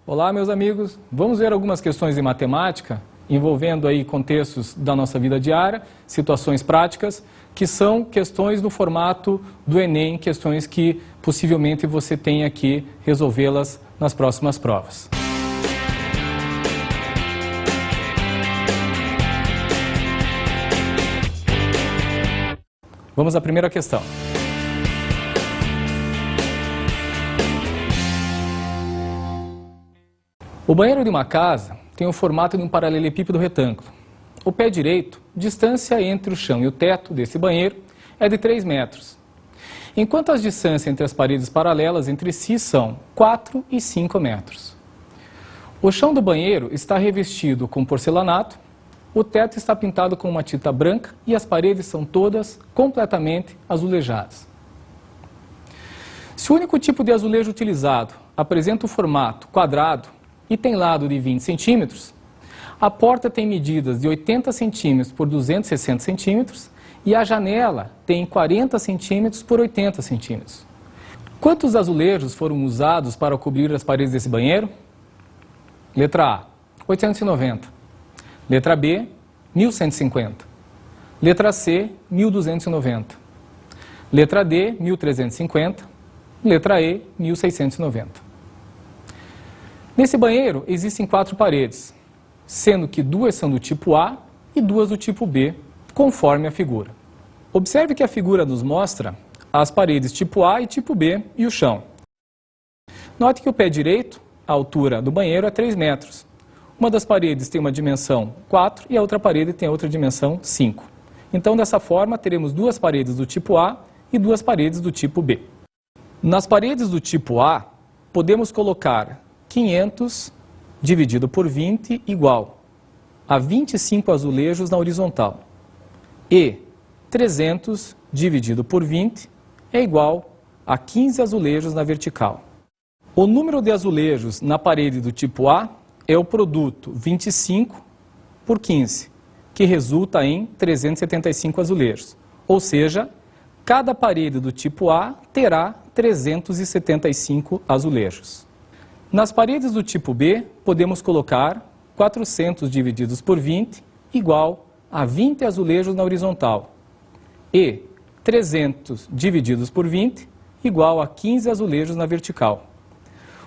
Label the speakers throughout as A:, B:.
A: Olá, meus amigos. Vamos ver algumas questões de matemática envolvendo aí contextos da nossa vida diária, situações práticas, que são questões no formato do Enem, questões que possivelmente você tenha que resolvê-las nas próximas provas. Vamos à primeira questão. O banheiro de uma casa tem o formato de um paralelepípedo retângulo. O pé direito, distância entre o chão e o teto desse banheiro, é de 3 metros. Enquanto as distâncias entre as paredes paralelas entre si são 4 e 5 metros. O chão do banheiro está revestido com porcelanato, o teto está pintado com uma tinta branca e as paredes são todas completamente azulejadas. Se o único tipo de azulejo utilizado apresenta o formato quadrado e tem lado de 20 centímetros, a porta tem medidas de 80 centímetros por 260 centímetros e a janela tem 40 centímetros por 80 centímetros. Quantos azulejos foram usados para cobrir as paredes desse banheiro? Letra A, 890. Letra B, 1150. Letra C, 1290. Letra D, 1350. Letra E, 1690. Nesse banheiro existem 4 paredes, sendo que 2 são do tipo A e 2 do tipo B, conforme a figura. Observe que a figura nos mostra as paredes tipo A e tipo B e o chão. Note que o pé direito, a altura do banheiro é 3 metros. Uma das paredes tem uma dimensão 4 e a outra parede tem outra dimensão 5. Então, dessa forma, teremos 2 paredes do tipo A e 2 paredes do tipo B. Nas paredes do tipo A, podemos colocar 500 dividido por 20 igual a 25 azulejos na horizontal. E 300 dividido por 20 é igual a 15 azulejos na vertical. O número de azulejos na parede do tipo A é o produto 25 por 15, que resulta em 375 azulejos. Ou seja, cada parede do tipo A terá 375 azulejos. Nas paredes do tipo B, podemos colocar 400 divididos por 20 igual a 20 azulejos na horizontal e 300 divididos por 20 igual a 15 azulejos na vertical.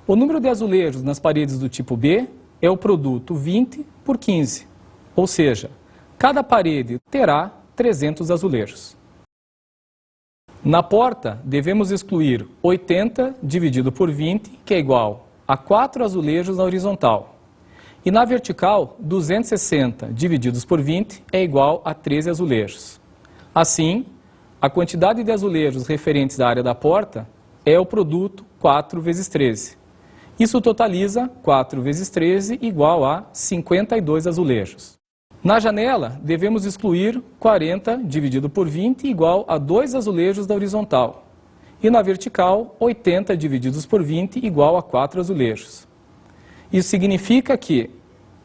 A: O número de azulejos nas paredes do tipo B é o produto 20 por 15, ou seja, cada parede terá 300 azulejos. Na porta, devemos excluir 80 dividido por 20, que é igual a 4 azulejos na horizontal. E na vertical, 260 divididos por 20 é igual a 13 azulejos. Assim, a quantidade de azulejos referentes à área da porta é o produto 4 vezes 13. Isso totaliza 4 vezes 13 igual a 52 azulejos. Na janela, devemos excluir 40 dividido por 20 igual a 2 azulejos da horizontal. E na vertical, 80 divididos por 20 igual a 4 azulejos. Isso significa que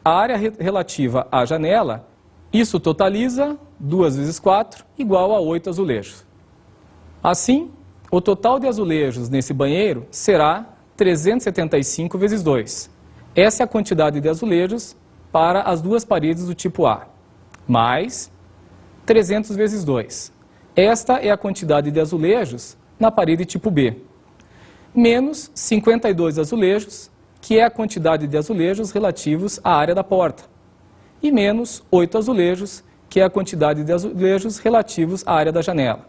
A: a área relativa à janela, isso totaliza 2 vezes 4 igual a 8 azulejos. Assim, o total de azulejos nesse banheiro será 375 vezes 2. Essa é a quantidade de azulejos para as 2 paredes do tipo A, mais 300 vezes 2. Esta é a quantidade de azulejos na parede tipo B, menos 52 azulejos, que é a quantidade de azulejos relativos à área da porta, e menos 8 azulejos, que é a quantidade de azulejos relativos à área da janela.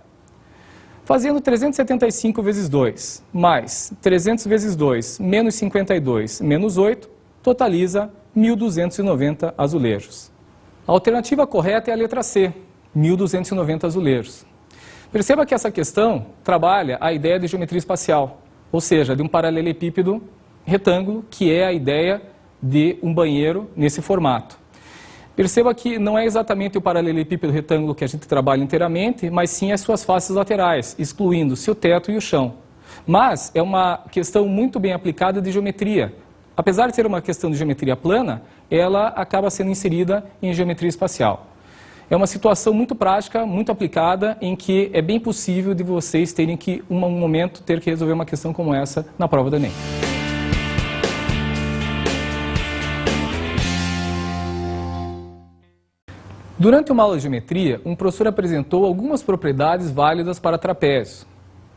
A: Fazendo 375 vezes 2, mais 300 vezes 2, menos 52, menos 8, totaliza 1.290 azulejos. A alternativa correta é a letra C, 1.290 azulejos. Perceba que essa questão trabalha a ideia de geometria espacial, ou seja, de um paralelepípedo retângulo, que é a ideia de um banheiro nesse formato. Perceba que não é exatamente o paralelepípedo retângulo que a gente trabalha inteiramente, mas sim as suas faces laterais, excluindo-se o teto e o chão. Mas é uma questão muito bem aplicada de geometria. Apesar de ser uma questão de geometria plana, ela acaba sendo inserida em geometria espacial. É uma situação muito prática, muito aplicada, em que é bem possível de vocês terem que, um momento, ter que resolver uma questão como essa na prova do Enem. Durante uma aula de geometria, um professor apresentou algumas propriedades válidas para trapézios.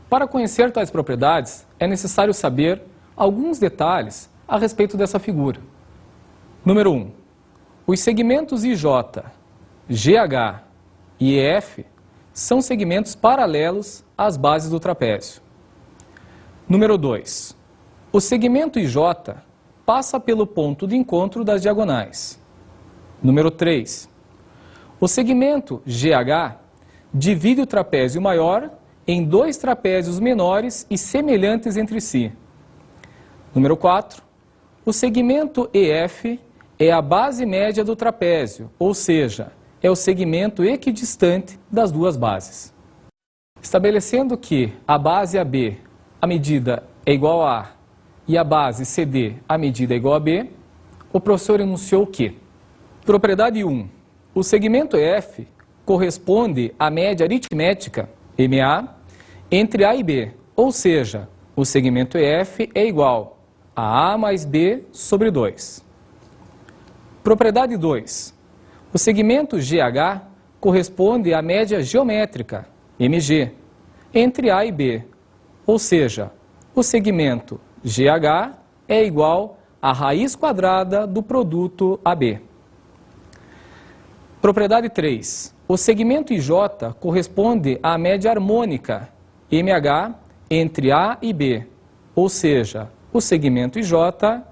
A: Para conhecer tais propriedades, é necessário saber alguns detalhes a respeito dessa figura. Número 1. Os segmentos IJ, GH e EF são segmentos paralelos às bases do trapézio. Número 2. O segmento IJ passa pelo ponto de encontro das diagonais. Número 3. O segmento GH divide o trapézio maior em dois trapézios menores e semelhantes entre si. Número 4. O segmento EF é a base média do trapézio, ou seja, é o segmento equidistante das duas bases. Estabelecendo que a base AB, a medida é igual a A, e a base CD, a medida é igual a B, o professor enunciou que: propriedade 1. O segmento EF corresponde à média aritmética, MA, entre A e B, ou seja, o segmento EF é igual a A mais B sobre 2. Propriedade 2. O segmento GH corresponde à média geométrica, MG, entre A e B, ou seja, o segmento GH é igual à raiz quadrada do produto AB. Propriedade 3. O segmento IJ corresponde à média harmônica, MH, entre A e B, ou seja, o segmento IJ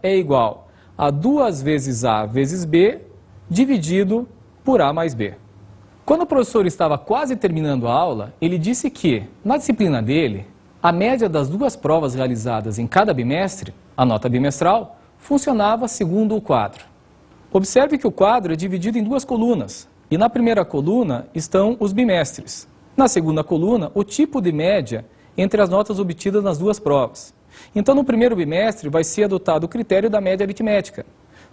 A: é igual a 2 vezes A vezes B, dividido por A mais B. Quando o professor estava quase terminando a aula, ele disse que, na disciplina dele, a média das duas provas realizadas em cada bimestre, a nota bimestral, funcionava segundo o quadro. Observe que o quadro é dividido em duas colunas, e na primeira coluna estão os bimestres. Na segunda coluna, o tipo de média entre as notas obtidas nas duas provas. Então, no primeiro bimestre, vai ser adotado o critério da média aritmética.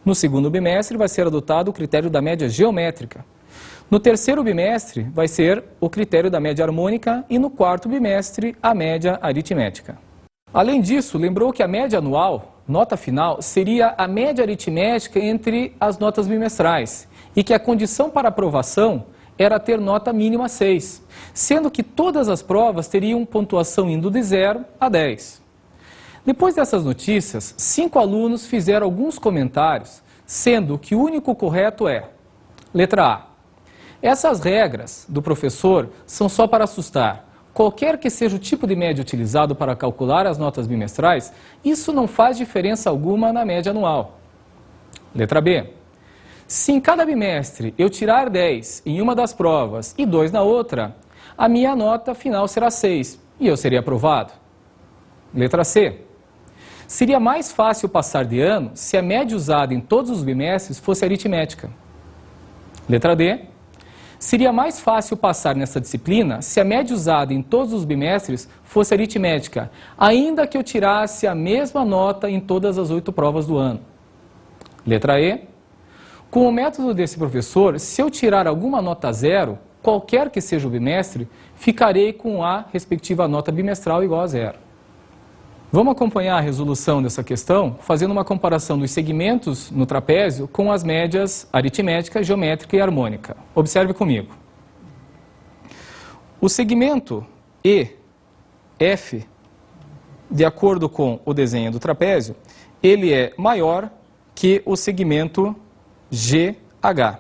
A: No segundo bimestre, vai ser adotado o critério da média geométrica. No terceiro bimestre, vai ser o critério da média harmônica e no quarto bimestre, a média aritmética. Além disso, lembrou que a média anual, nota final, seria a média aritmética entre as notas bimestrais e que a condição para aprovação era ter nota mínima 6, sendo que todas as provas teriam pontuação indo de 0 a 10. Depois dessas notícias, 5 alunos fizeram alguns comentários, sendo que o único correto é: letra A. Essas regras do professor são só para assustar. Qualquer que seja o tipo de média utilizado para calcular as notas bimestrais, isso não faz diferença alguma na média anual. Letra B. Se em cada bimestre eu tirar 10 em uma das provas e 2 na outra, a minha nota final será 6 e eu seria aprovado. Letra C. Seria mais fácil passar de ano se a média usada em todos os bimestres fosse aritmética. Letra D. Seria mais fácil passar nessa disciplina se a média usada em todos os bimestres fosse aritmética, ainda que eu tirasse a mesma nota em todas as 8 provas do ano. Letra E. Com o método desse professor, se eu tirar alguma nota 0, qualquer que seja o bimestre, ficarei com a respectiva nota bimestral igual a 0. Vamos acompanhar a resolução dessa questão fazendo uma comparação dos segmentos no trapézio com as médias aritmética, geométrica e harmônica. Observe comigo. O segmento EF, de acordo com o desenho do trapézio, ele é maior que o segmento GH,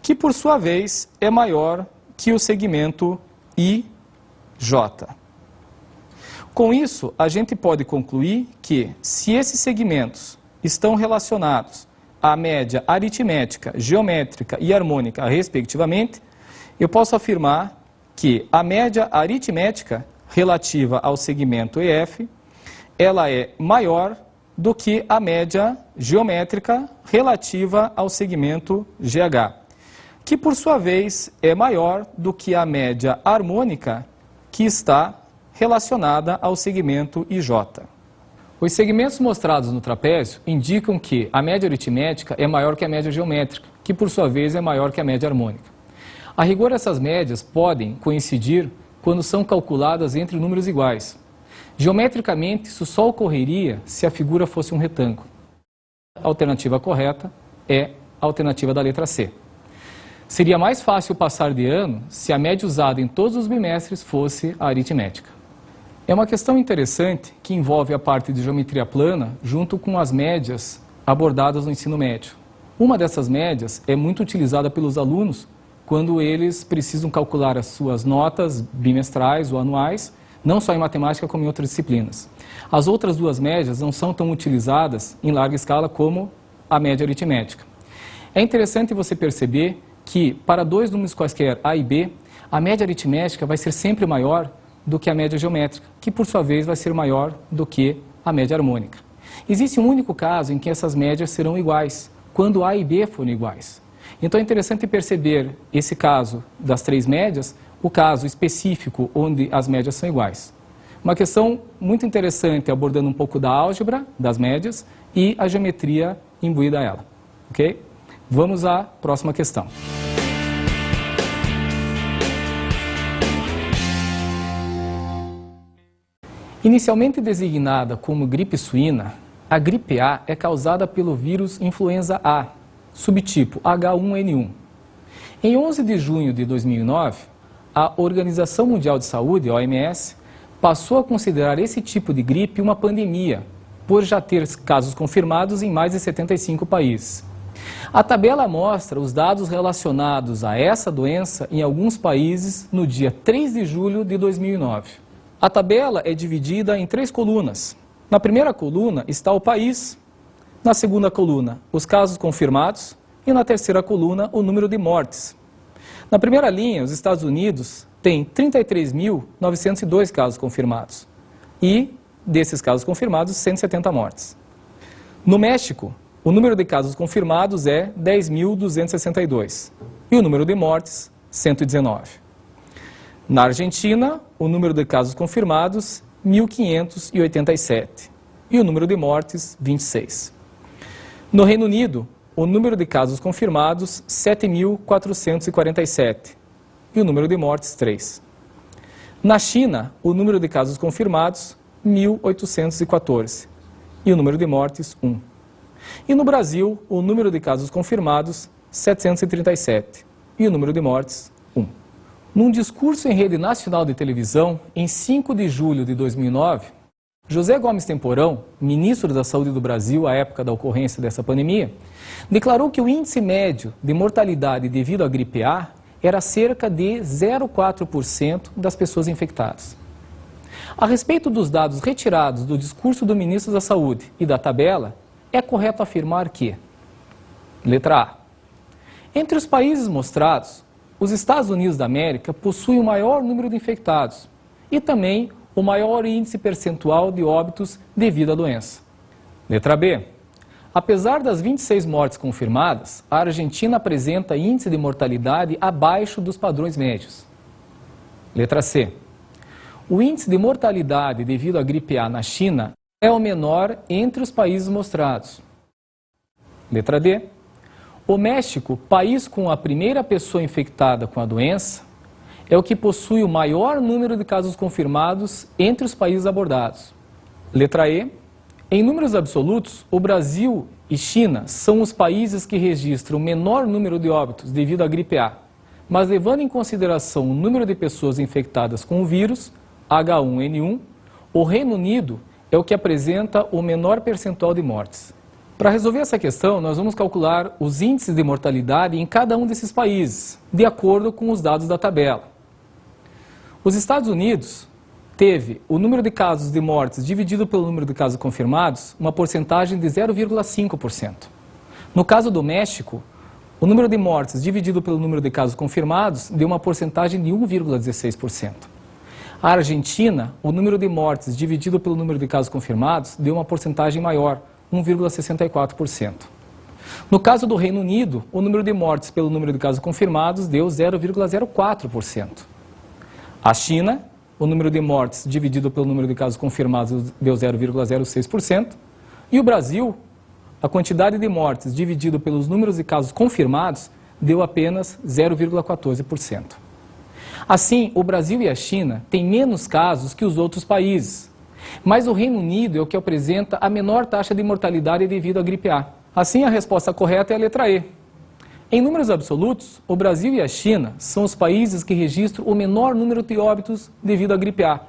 A: que por sua vez é maior que o segmento IJ. Com isso, a gente pode concluir que, se esses segmentos estão relacionados à média aritmética, geométrica e harmônica, respectivamente, eu posso afirmar que a média aritmética relativa ao segmento EF, ela é maior do que a média geométrica relativa ao segmento GH, que, por sua vez, é maior do que a média harmônica que está relacionada ao segmento IJ. Os segmentos mostrados no trapézio indicam que a média aritmética é maior que a média geométrica, que por sua vez é maior que a média harmônica. A rigor, essas médias podem coincidir quando são calculadas entre números iguais. Geometricamente, isso só ocorreria se a figura fosse um retângulo. A alternativa correta é a alternativa da letra C. Seria mais fácil passar de ano se a média usada em todos os bimestres fosse a aritmética. É uma questão interessante que envolve a parte de geometria plana junto com as médias abordadas no ensino médio. Uma dessas médias é muito utilizada pelos alunos quando eles precisam calcular as suas notas bimestrais ou anuais, não só em matemática como em outras disciplinas. As outras duas médias não são tão utilizadas em larga escala como a média aritmética. É interessante você perceber que para dois números quaisquer A e B, a média aritmética vai ser sempre maior do que a média geométrica, que por sua vez vai ser maior do que a média harmônica. Existe um único caso em que essas médias serão iguais, quando A e B forem iguais. Então é interessante perceber esse caso das três médias, o caso específico onde as médias são iguais. Uma questão muito interessante abordando um pouco da álgebra das médias e a geometria imbuída a ela. Ok? Vamos à próxima questão. Inicialmente designada como gripe suína, a gripe A é causada pelo vírus influenza A, subtipo H1N1. Em 11 de junho de 2009, a Organização Mundial de Saúde, OMS, passou a considerar esse tipo de gripe uma pandemia, por já ter casos confirmados em mais de 75 países. A tabela mostra os dados relacionados a essa doença em alguns países no dia 3 de julho de 2009. A tabela é dividida em 3 colunas. Na primeira coluna está o país, na segunda coluna os casos confirmados e na terceira coluna o número de mortes. Na primeira linha, os Estados Unidos têm 33.902 casos confirmados e, desses casos confirmados, 170 mortes. No México, o número de casos confirmados é 10.262 e o número de mortes, 119. Na Argentina, o número de casos confirmados, 1.587 e o número de mortes, 26. No Reino Unido, o número de casos confirmados, 7.447 e o número de mortes, 3. Na China, o número de casos confirmados, 1.814 e o número de mortes, 1. E no Brasil, o número de casos confirmados, 737 e o número de mortes, 1. Num discurso em rede nacional de televisão, em 5 de julho de 2009, José Gomes Temporão, ministro da Saúde do Brasil à época da ocorrência dessa pandemia, declarou que o índice médio de mortalidade devido à gripe A era cerca de 0,4% das pessoas infectadas. A respeito dos dados retirados do discurso do ministro da Saúde e da tabela, é correto afirmar que, letra A, entre os países mostrados, os Estados Unidos da América possuem o maior número de infectados e também o maior índice percentual de óbitos devido à doença. Letra B. Apesar das 26 mortes confirmadas, a Argentina apresenta índice de mortalidade abaixo dos padrões médios. Letra C. O índice de mortalidade devido à gripe A na China é o menor entre os países mostrados. Letra D. O México, país com a primeira pessoa infectada com a doença, é o que possui o maior número de casos confirmados entre os países abordados. Letra E. Em números absolutos, o Brasil e China são os países que registram o menor número de óbitos devido à gripe A, mas levando em consideração o número de pessoas infectadas com o vírus, H1N1, o Reino Unido é o que apresenta o menor percentual de mortes. Para resolver essa questão, nós vamos calcular os índices de mortalidade em cada um desses países, de acordo com os dados da tabela. Os Estados Unidos teve o número de casos de mortes dividido pelo número de casos confirmados, uma porcentagem de 0,5%. No caso do México, o número de mortes dividido pelo número de casos confirmados deu uma porcentagem de 1,16%. A Argentina, o número de mortes dividido pelo número de casos confirmados deu uma porcentagem maior, 1,64%. No caso do Reino Unido, o número de mortes pelo número de casos confirmados deu 0,04%. A China, o número de mortes dividido pelo número de casos confirmados deu 0,06%. E o Brasil, a quantidade de mortes dividido pelos números de casos confirmados deu apenas 0,14%. Assim, o Brasil e a China têm menos casos que os outros países, mas o Reino Unido é o que apresenta a menor taxa de mortalidade devido à gripe A. Assim, a resposta correta é a letra E. Em números absolutos, o Brasil e a China são os países que registram o menor número de óbitos devido à gripe A.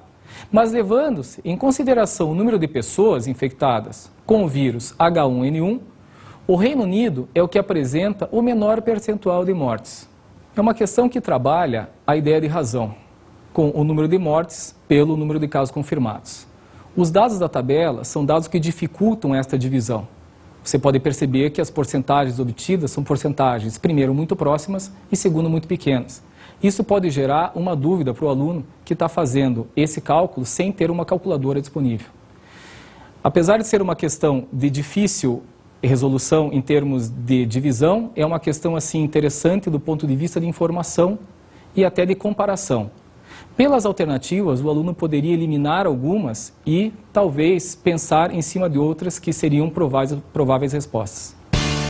A: Mas levando-se em consideração o número de pessoas infectadas com o vírus H1N1, o Reino Unido é o que apresenta o menor percentual de mortes. É uma questão que trabalha a ideia de razão, com o número de mortes pelo número de casos confirmados. Os dados da tabela são dados que dificultam esta divisão. Você pode perceber que as porcentagens obtidas são porcentagens, primeiro, muito próximas e, segundo, muito pequenas. Isso pode gerar uma dúvida para o aluno que está fazendo esse cálculo sem ter uma calculadora disponível. Apesar de ser uma questão de difícil resolução em termos de divisão, é uma questão assim interessante do ponto de vista de informação e até de comparação. Pelas alternativas, o aluno poderia eliminar algumas e talvez pensar em cima de outras que seriam prováveis respostas.